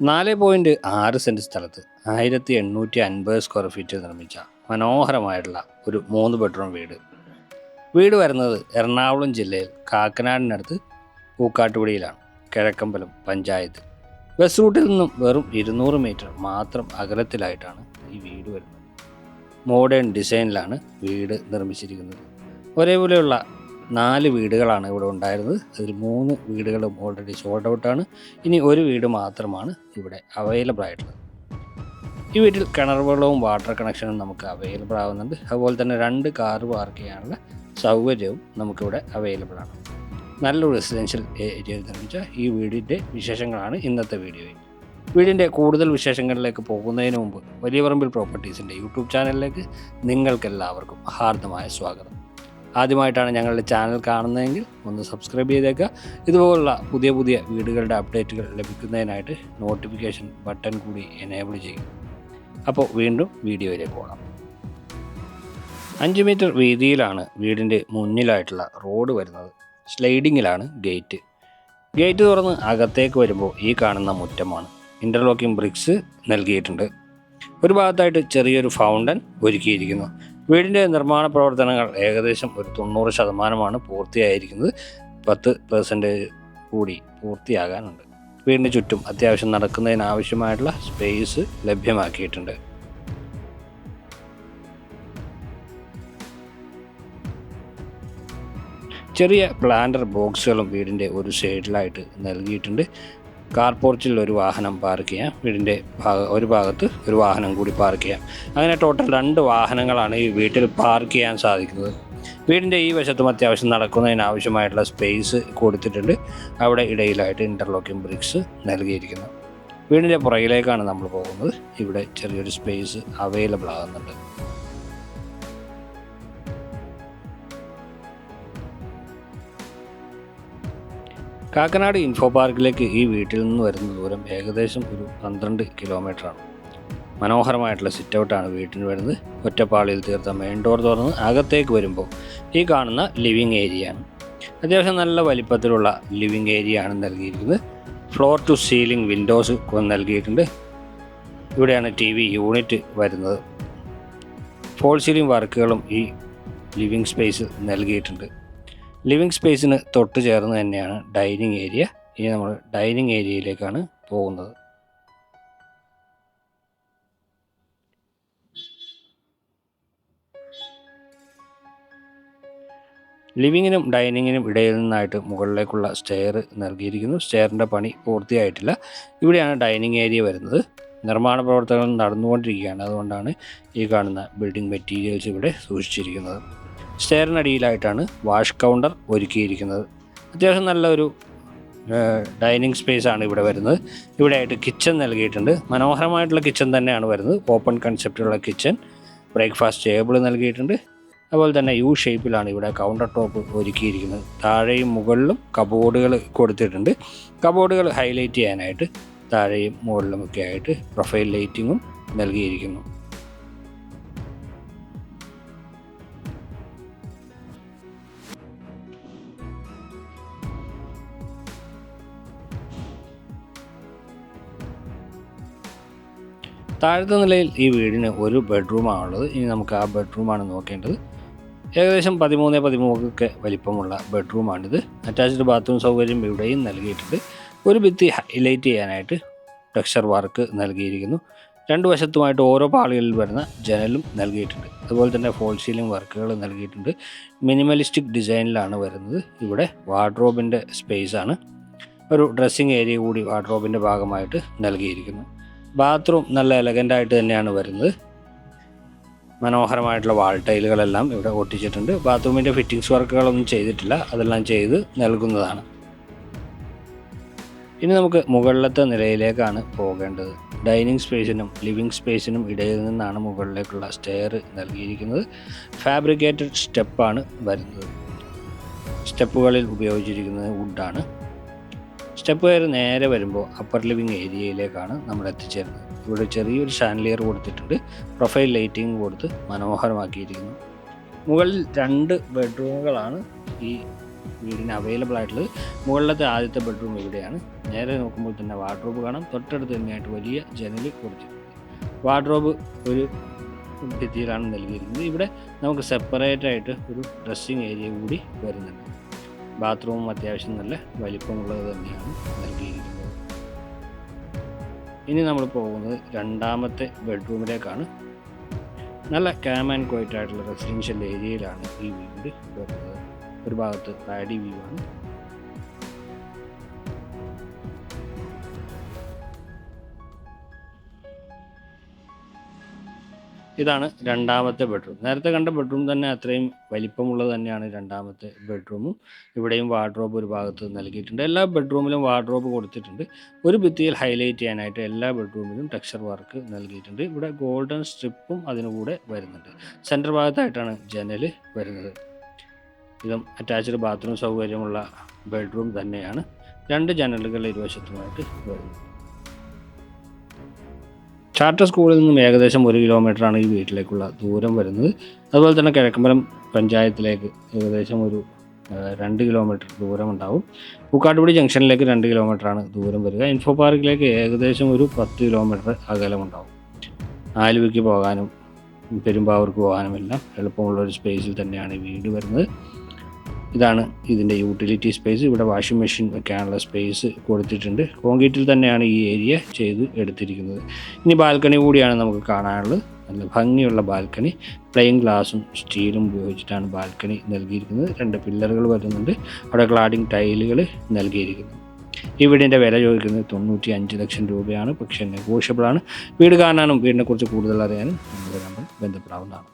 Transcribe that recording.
4.6 cent സ്ഥലത്ത് 1850 square feet നിർമ്മിച്ച മനോഹരമായിട്ടുള്ള ഒരു 3 ബെഡ്റൂം വീട് വരുന്നത് എറണാകുളം ജില്ലയിൽ കാക്കനാടിനടുത്ത് പൂക്കാട്ടുപടിയിലാണ്. കിഴക്കമ്പലം പഞ്ചായത്ത്. ബസ് റൂട്ടിൽ നിന്നും വെറും 200 മീറ്റർ മാത്രം അകലത്തിലായിട്ടാണ് ഈ വീട് വരുന്നത്. മോഡേൺ ഡിസൈനിലാണ് വീട് നിർമ്മിച്ചിരിക്കുന്നത്. ഒരേപോലെയുള്ള 4 വീടുകളാണ് ഇവിടെ ഉണ്ടായിരുന്നത്. അതിൽ 3 വീടുകളും ഓൾറെഡി സോൾഡ് ഔട്ടാണ്. ഇനി ഒരു വീട് മാത്രമാണ് ഇവിടെ അവൈലബിൾ ആയിട്ടുള്ളത്. ഈ വീട്ടിൽ കിണർ വെള്ളവും വാട്ടർ കണക്ഷനും നമുക്ക് അവൈലബിൾ ആവുന്നുണ്ട്. അതുപോലെ തന്നെ 2 കാർ പാർക്ക് ചെയ്യാനുള്ള സൗകര്യവും നമുക്കിവിടെ അവൈലബിൾ ആണ്. നല്ലൊരു റെസിഡൻഷ്യൽ ഏരിയയിൽ നിർമ്മിച്ച ഈ വീടിൻ്റെ വിശേഷങ്ങളാണ് ഇന്നത്തെ വീഡിയോയിൽ. വീടിൻ്റെ കൂടുതൽ വിശേഷങ്ങളിലേക്ക് പോകുന്നതിന് മുമ്പ് വലിയ പറമ്പിൽ പ്രോപ്പർട്ടീസിൻ്റെ യൂട്യൂബ് ചാനലിലേക്ക് നിങ്ങൾക്കെല്ലാവർക്കും ഹാർദമായ സ്വാഗതം. ആദ്യമായിട്ടാണ് ഞങ്ങളുടെ ചാനൽ കാണുന്നതെങ്കിൽ ഒന്ന് സബ്സ്ക്രൈബ് ചെയ്തേക്കുക. ഇതുപോലുള്ള പുതിയ വീടുകളുടെ അപ്ഡേറ്റുകൾ ലഭിക്കുന്നതിനായിട്ട് നോട്ടിഫിക്കേഷൻ ബട്ടൺ കൂടി എനേബിൾ ചെയ്യും. അപ്പോൾ വീണ്ടും വീഡിയോയിലേക്ക് പോകാം. 5 മീറ്റർ വീതിയിലാണ് വീടിൻ്റെ മുന്നിലായിട്ടുള്ള റോഡ് വരുന്നത്. സ്ലൈഡിങ്ങിലാണ് ഗേറ്റ് തുറന്ന് അകത്തേക്ക് വരുമ്പോൾ ഈ കാണുന്ന മുറ്റമാണ്. ഇൻ്റർലോക്കിംഗ് ബ്രിക്സ് നൽകിയിട്ടുണ്ട്. ഒരു ഭാഗത്തായിട്ട് ചെറിയൊരു ഫൗണ്ടൻ ഒരുക്കിയിരിക്കുന്നു. വീടിൻ്റെ നിർമ്മാണ പ്രവർത്തനങ്ങൾ ഏകദേശം ഒരു 90% പൂർത്തിയായിരിക്കുന്നത്. 10% കൂടി പൂർത്തിയാകാനുണ്ട്. വീടിന് ചുറ്റും അത്യാവശ്യം നടക്കുന്നതിനാവശ്യമായിട്ടുള്ള സ്പേസ് ലഭ്യമാക്കിയിട്ടുണ്ട്. ചെറിയ പ്ലാന്റർ ബോക്സുകളും വീടിൻ്റെ ഒരു സൈഡിലായിട്ട് നൽകിയിട്ടുണ്ട്. കാർ പോർച്ചിൽ ഒരു വാഹനം പാർക്ക് ചെയ്യാം. വീടിൻ്റെ ഒരു ഭാഗത്ത് ഒരു വാഹനം കൂടി പാർക്ക് ചെയ്യാം. അങ്ങനെ ടോട്ടൽ 2 വാഹനങ്ങളാണ് ഈ വീട്ടിൽ പാർക്ക് ചെയ്യാൻ സാധിക്കുന്നത്. വീടിൻ്റെ ഈ വശത്തും അത്യാവശ്യം നടക്കുന്നതിനാവശ്യമായിട്ടുള്ള സ്പേസ് കൊടുത്തിട്ടുണ്ട്. അവിടെ ഇടയിലായിട്ട് ഇൻ്റർലോക്കിംഗ് ബ്രിക്സ് നൽകിയിരിക്കുന്നു. വീടിൻ്റെ പുറകിലേക്കാണ് നമ്മൾ പോകുന്നത്. ഇവിടെ ചെറിയൊരു സ്പേസ് അവൈലബിൾ ആകുന്നുണ്ട്. കാക്കനാട് ഇൻഫോ പാർക്കിലേക്ക് ഈ വീട്ടിൽ നിന്ന് വരുന്ന ദൂരം ഏകദേശം ഒരു 12 കിലോമീറ്ററാണ്. മനോഹരമായിട്ടുള്ള സിറ്റ് ഔട്ടാണ് വീട്ടിന് വരുന്നത്. ഒറ്റപ്പാളിയിൽ തീർത്ത മെയിൻ ഡോർ തുറന്ന് അകത്തേക്ക് വരുമ്പോൾ ഈ കാണുന്ന ലിവിങ് ഏരിയയാണ്. അത്യാവശ്യം നല്ല വലിപ്പത്തിലുള്ള ലിവിങ് ഏരിയ ആണ് നൽകിയിരിക്കുന്നത്. ഫ്ലോർ ടു സീലിംഗ് വിൻഡോസ് നൽകിയിട്ടുണ്ട്. ഇവിടെയാണ് TV യൂണിറ്റ് വരുന്നത്. ഫോൾ സീലിംഗ് വർക്കുകളും ഈ ലിവിങ് സ്പേസ് നൽകിയിട്ടുണ്ട്. ലിവിങ് സ്പേസിന് തൊട്ട് ചേർന്ന് തന്നെയാണ് ഡൈനിങ് ഏരിയ. ഇനി നമ്മൾ ഡൈനിങ് ഏരിയയിലേക്കാണ് പോകുന്നത്. ലിവിങ്ങിനും ഡൈനിങ്ങിനും ഇടയിൽ നിന്നായിട്ട് മുകളിലേക്കുള്ള സ്റ്റെയർ നൽകിയിരിക്കുന്നു. സ്റ്റെയറിൻ്റെ പണി പൂർത്തിയായിട്ടില്ല. ഇവിടെയാണ് ഡൈനിങ് ഏരിയ വരുന്നത്. നിർമ്മാണ പ്രവർത്തനങ്ങൾ നടന്നുകൊണ്ടിരിക്കുകയാണ്. അതുകൊണ്ടാണ് ഈ കാണുന്ന ബിൽഡിംഗ് മെറ്റീരിയൽസ് ഇവിടെ സൂക്ഷിച്ചിരിക്കുന്നത്. സ്റ്റെയറിനടിയിലായിട്ടാണ് വാഷ് കൗണ്ടർ ഒരുക്കിയിരിക്കുന്നത്. അത്യാവശ്യം നല്ലൊരു ഡൈനിങ് സ്പേസ് ആണ് ഇവിടെ വരുന്നത്. ഇവിടെയായിട്ട് കിച്ചൺ നൽകിയിട്ടുണ്ട്. മനോഹരമായിട്ടുള്ള കിച്ചൺ തന്നെയാണ് വരുന്നത്. ഓപ്പൺ കൺസെപ്റ്റുള്ള കിച്ചൺ. ബ്രേക്ക്ഫാസ്റ്റ് ടേബിൾ നൽകിയിട്ടുണ്ട്. അതുപോലെ തന്നെ യു ഷേപ്പിലാണ് ഇവിടെ കൗണ്ടർ ടോപ്പ് ഒരുക്കിയിരിക്കുന്നത്. താഴെയും മുകളിലും കബോർഡുകൾ കൊടുത്തിട്ടുണ്ട്. കബോർഡുകൾ ഹൈലൈറ്റ് ചെയ്യാനായിട്ട് താഴെയും മുകളിലുമൊക്കെ ആയിട്ട് പ്രൊഫൈൽ ലൈറ്റിങ്ങും നൽകിയിരിക്കുന്നു. താഴത്തെ നിലയിൽ ഈ വീടിന് ഒരു ബെഡ്റൂമാണുള്ളത്. ഇനി നമുക്ക് ആ ബെഡ്റൂമാണ് നോക്കേണ്ടത്. ഏകദേശം 13x13 വലിപ്പമുള്ള ബെഡ്റൂമാണിത്. അറ്റാച്ച്ഡ് ബാത്റൂം സൗകര്യം ഇവിടെയും നൽകിയിട്ടുണ്ട്. ഒരു ഭിത്തി ഹൈലൈറ്റ് ചെയ്യാനായിട്ട് ടെക്സ്ചർ വർക്ക് നൽകിയിരിക്കുന്നു. 2 വശത്തുമായിട്ട് ഓരോ പാളികളിൽ വരുന്ന ജനലും നൽകിയിട്ടുണ്ട്. അതുപോലെ തന്നെ ഫോൾ സീലിംഗ് വർക്കുകൾ നൽകിയിട്ടുണ്ട്. മിനിമലിസ്റ്റിക് ഡിസൈനിലാണ് വരുന്നത്. ഇവിടെ വാർഡ്രോബിൻ്റെ സ്പേസാണ്. ഒരു ഡ്രസ്സിങ് ഏരിയ കൂടി വാർഡ്രോബിൻ്റെ ഭാഗമായിട്ട് നൽകിയിരിക്കുന്നു. ബാത്റൂം നല്ല എലഗൻ്റായിട്ട് തന്നെയാണ് വരുന്നത്. മനോഹരമായിട്ടുള്ള വാൾ ടൈലുകളെല്ലാം ഇവിടെ ഒട്ടിച്ചിട്ടുണ്ട്. ബാത്റൂമിൻ്റെ ഫിറ്റിങ്സ് വർക്കുകളൊന്നും ചെയ്തിട്ടില്ല. അതെല്ലാം ചെയ്ത് നൽകുന്നതാണ്. ഇനി നമുക്ക് മുകളിലത്തെ നിലയിലേക്കാണ് പോകേണ്ടത്. ഡൈനിങ് സ്പേസിനും ലിവിങ് സ്പേസിനും ഇടയിൽ നിന്നാണ് മുകളിലേക്കുള്ള സ്റ്റെയർ നൽകിയിരിക്കുന്നത്. ഫാബ്രിക്കേറ്റഡ് സ്റ്റെപ്പാണ് വരുന്നത്. സ്റ്റെപ്പുകളിൽ ഉപയോഗിച്ചിരിക്കുന്നത് വുഡാണ്. സ്റ്റെപ്പ് കയറി നേരെ വരുമ്പോൾ അപ്പർ ലിവിങ് ഏരിയയിലേക്കാണ് നമ്മൾ എത്തിച്ചേരുന്നത്. ഇവിടെ ചെറിയൊരു ഷാൻലിയർ കൊടുത്തിട്ടുണ്ട്. പ്രൊഫൈൽ ലൈറ്റിംഗ് കൊടുത്ത് മനോഹരമാക്കിയിരിക്കുന്നു. മുകളിൽ 2 ബെഡ്റൂമുകളാണ് ഈ വീടിന് അവൈലബിൾ ആയിട്ടുള്ളത്. മുകളിലത്തെ ആദ്യത്തെ ബെഡ്റൂം ഇവിടെയാണ്. നേരെ നോക്കുമ്പോൾ തന്നെ വാർഡ്രോബ് കാണാം. തൊട്ടടുത്ത് തന്നെയായിട്ട് വലിയ ജനൽ കൊടുത്തിട്ടുണ്ട്. വാർഡ്രോബ് ഒരു ഭിത്തിയിലാണ് നൽകിയിരിക്കുന്നത്. ഇവിടെ നമുക്ക് സെപ്പറേറ്റ് ആയിട്ട് ഒരു ഡ്രസ്സിങ് ഏരിയ കൂടി വരുന്നുണ്ട്. ബാത്റൂമും അത്യാവശ്യം നല്ല വലിപ്പമുള്ളത് തന്നെയാണ് നൽകിയിരിക്കുന്നത്. ഇനി നമ്മൾ പോകുന്നത് രണ്ടാമത്തെ ബെഡ്റൂമിലേക്കാണ്. നല്ല കാം ആൻഡ് ക്വയറ്റ് ആയിട്ടുള്ള റെസിഡൻഷ്യൽ ഏരിയയിലാണ് ഈ വീട് വരുന്നത്. ഒരു ഭാഗത്ത് പാഡി വ്യൂ ആണ്. ഇതാണ് രണ്ടാമത്തെ ബെഡ്റൂം. നേരത്തെ കണ്ട ബെഡ്റൂം തന്നെ അത്രയും വലിപ്പമുള്ളത് തന്നെയാണ് രണ്ടാമത്തെ ബെഡ്റൂമും. ഇവിടെയും വാർഡ്രോബ് ഒരു ഭാഗത്ത് നൽകിയിട്ടുണ്ട്. എല്ലാ ബെഡ്റൂമിലും വാർഡ്രോബ് കൊടുത്തിട്ടുണ്ട്. ഒരു ഭിത്തിയിൽ ഹൈലൈറ്റ് ചെയ്യാനായിട്ട് എല്ലാ ബെഡ്റൂമിലും ടെക്സ്ചർ വർക്ക് നൽകിയിട്ടുണ്ട്. ഇവിടെ ഗോൾഡൻ സ്ട്രിപ്പും അതിന് കൂടെ വരുന്നുണ്ട്. സെൻറ്റർ ഭാഗത്തായിട്ടാണ് ജനൽ വരുന്നത്. ഇതും അറ്റാച്ച്ഡ് ബാത്റൂം സൗകര്യമുള്ള ബെഡ്റൂം തന്നെയാണ്. 2 ജനലുകൾ ഇരുവശത്തുമായിട്ട് വരുന്നു. ചാർട്ടർ സ്കൂളിൽ നിന്നും ഏകദേശം 1 കിലോമീറ്ററാണ് ഈ വീട്ടിലേക്കുള്ള ദൂരം വരുന്നത്. അതുപോലെ തന്നെ കിഴക്കമ്പലം പഞ്ചായത്തിലേക്ക് ഏകദേശം ഒരു 2 കിലോമീറ്റർ ദൂരമുണ്ടാവും. പൂക്കാട്ടുപടി ജംഗ്ഷനിലേക്ക് 2 കിലോമീറ്ററാണ് ദൂരം വരിക. ഇൻഫോ പാർക്കിലേക്ക് ഏകദേശം ഒരു 10 കിലോമീറ്റർ അകലമുണ്ടാവും. ആലുവയ്ക്ക് പോകാനും പെരുമ്പാവൂർക്ക് പോകാനും എല്ലാം എളുപ്പമുള്ള ഒരു സ്പേസിൽ തന്നെയാണ് ഈ വീട് വരുന്നത്. ഇതാണ് ഇതിൻ്റെ യൂട്ടിലിറ്റി സ്പേസ്. ഇവിടെ വാഷിംഗ് മെഷീൻ വെക്കാനുള്ള സ്പേസ് കൊടുത്തിട്ടുണ്ട്. കോൺക്രീറ്റിൽ തന്നെയാണ് ഈ ഏരിയ ചെയ്ത് എടുത്തിരിക്കുന്നത്. ഇനി ബാൽക്കണി കൂടിയാണ് നമുക്ക് കാണാനുള്ളത്. നല്ല ഭംഗിയുള്ള ബാൽക്കണി. പ്ലെയിൻ ഗ്ലാസും സ്റ്റീലും ഉപയോഗിച്ചിട്ടാണ് ബാൽക്കണി നൽകിയിരിക്കുന്നത്. 2 പില്ലറുകൾ വരുന്നുണ്ട്. അവിടെ ക്ലാഡിംഗ് ടൈലുകൾ നൽകിയിരിക്കുന്നു. ഈ വീടിൻ്റെ വില ചോദിക്കുന്നത് 95 ലക്ഷം രൂപയാണ്. പക്ഷേ നെഗോഷ്യബിളാണ്. വീട് കാണാനും വീടിനെക്കുറിച്ച് കൂടുതൽ അറിയാനും നമ്മുടെ നമ്പർ ബന്ധപ്പെടാവുന്നതാണ്.